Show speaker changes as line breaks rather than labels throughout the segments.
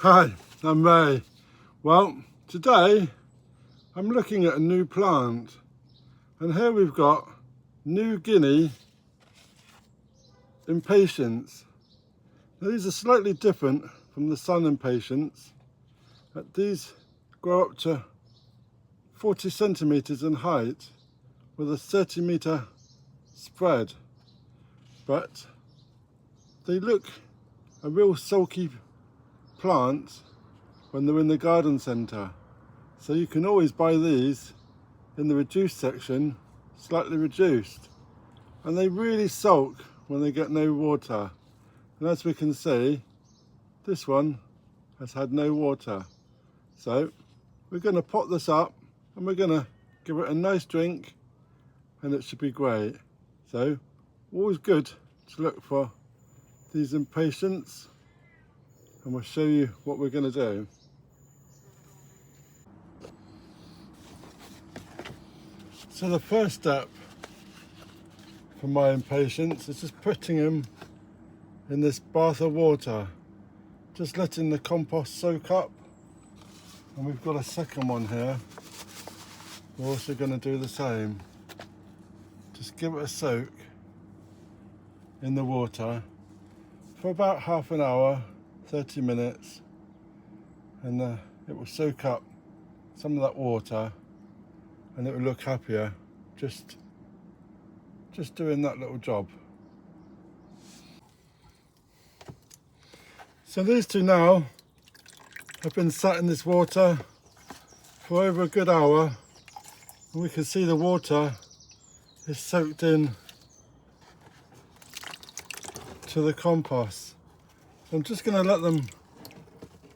Hi, I'm Ray. Well, today I'm looking at a new plant, and here we've got New Guinea Impatiens. Now, these are slightly different from the sun impatiens. These grow up to 40 centimeters in height with a 30-meter spread, but they look a real sulky plant when they're in the garden centre. So you can always buy these in the reduced section, slightly reduced. And they really sulk when they get no water. And as we can see, this one has had no water. So we're going to pot this up and we're going to give it a nice drink, and it should be great. So always good to look for these impatiens, and we'll show you what we're going to do. So the first step for my impatiens is just putting them in this bath of water, just letting the compost soak up. And we've got a second one here. We're also going to do the same. Just give it a soak in the water for about half an hour, 30 minutes, and it will soak up some of that water, and it will look happier just doing that little job. So these two now have been sat in this water for over a good hour, and we can see the water is soaked in to the compost. So I'm just going to let them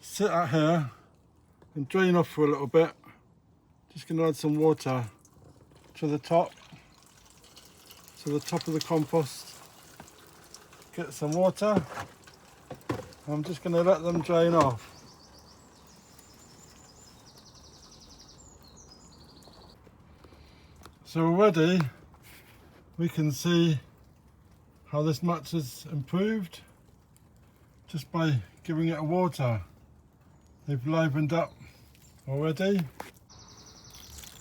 sit out here and drain off for a little bit. Just going to add some water to the top of the compost. Get some water. I'm just going to let them drain off. So already we can see how this much has improved just by giving it a water. They've livened up already.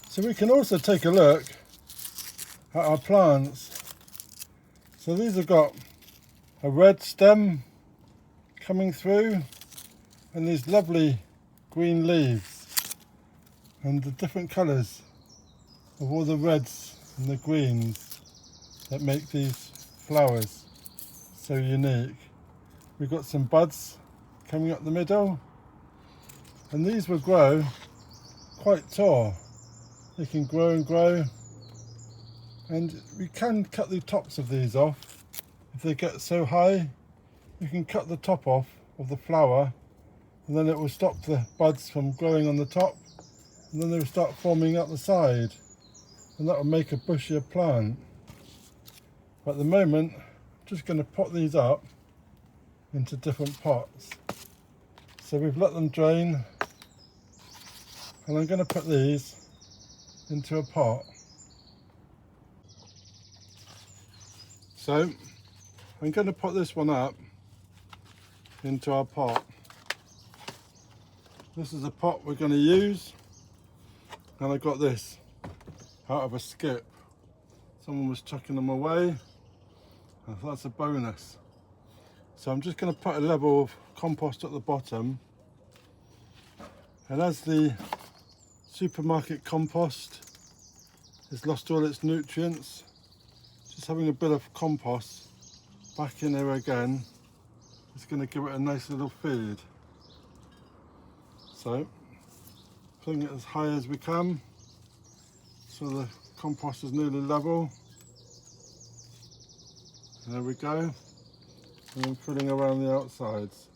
So we can also take a look at our plants. So these have got a red stem coming through and these lovely green leaves, and the different colours of all the reds and the greens that make these flowers so unique. We've got some buds coming up the middle, and these will grow quite tall. They can grow and grow, and we can cut the tops of these off. If they get so high, you can cut the top off of the flower, and then it will stop the buds from growing on the top, and then they will start forming up the side, and that will make a bushier plant. But at the moment, I'm just going to pot these up into different pots. So we've let them drain, and I'm going to put these into a pot. So I'm going to put this one up into our pot. This is a pot we're going to use, and I got this out of a skip. Someone was chucking them away. I thought that's a bonus. So I'm just going to put a level of compost at the bottom, and as the supermarket compost has lost all its nutrients, just having a bit of compost back in there again is going to give it a nice little feed. So putting it as high as we can so the compost is nearly level. There we go, and then filling around the outsides.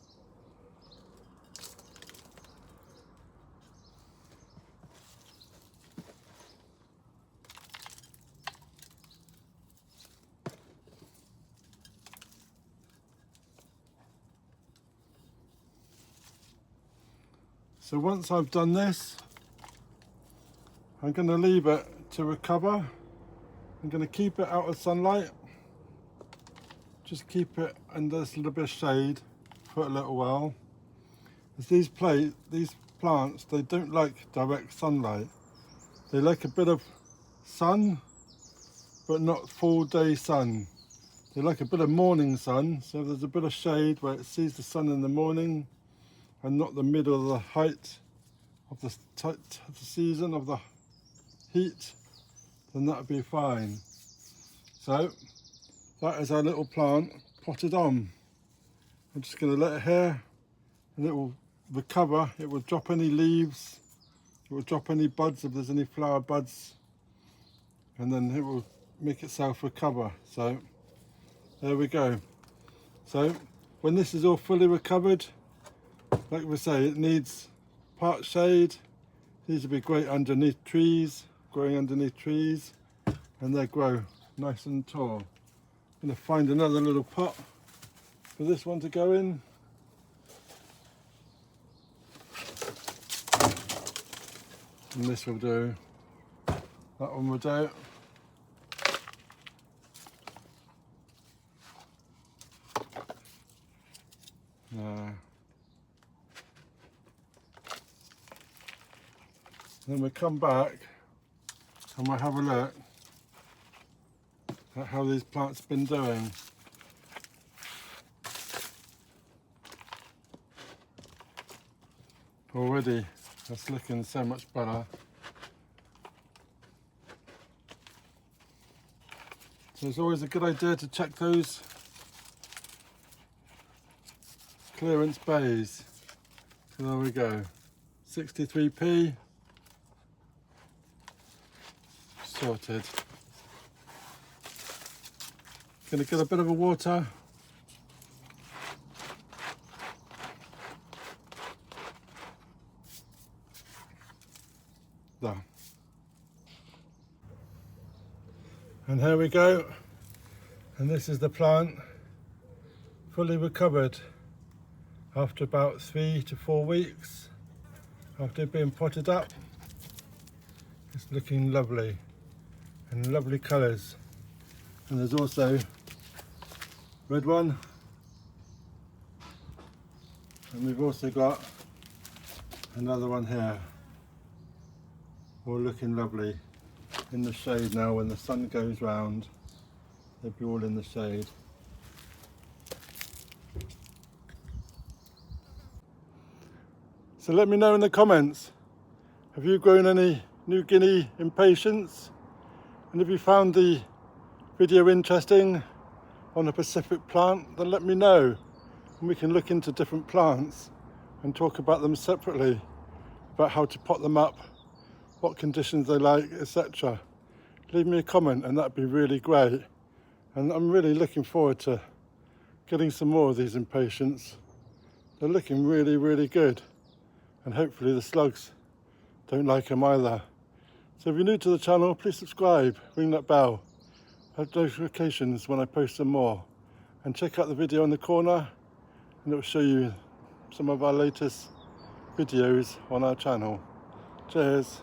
So once I've done this, I'm going to leave it to recover. I'm going to keep it out of sunlight. Just keep it under this little bit of shade for a little while, is these plants, they don't like direct sunlight. They like a bit of sun, but not full day sun. They like a bit of morning sun, so there's a bit of shade where it sees the sun in the morning and not the middle of the height of the season of the heat, then that would be fine. So that is our little plant potted on. I'm just going to let it here and it will recover. It will drop any leaves, it will drop any buds if there's any flower buds, and then it will make itself recover. So there we go. So when this is all fully recovered, like we say, it needs part shade, needs to be great underneath trees, growing underneath trees, and they grow nice and tall. I'm going to find another little pot for this one to go in. And this will do. That one will do. Then we'll come back and we'll have a look at how these plants have been doing. Already that's looking so much better. So it's always a good idea to check those clearance bays. So there we go, 63p. Sorted. Going to get a bit of a water. There. And here we go. And this is the plant fully recovered after about 3 to 4 weeks after being potted up. It's looking lovely. And lovely colours, and there's also red one, and we've also got another one here, all looking lovely in the shade now. When the sun goes round, they'll be all in the shade. So let me know in the comments, have you grown any New Guinea Impatiens? And if you found the video interesting on a specific plant, then let me know, and we can look into different plants and talk about them separately, about how to pot them up, what conditions they like, etc. Leave me a comment and that'd be really great. And I'm really looking forward to getting some more of these Impatiens. They're looking really, really good, and hopefully the slugs don't like them either. So if you're new to the channel, please subscribe, ring that bell, have notifications when I post some more, and check out the video in the corner and it will show you some of our latest videos on our channel. Cheers.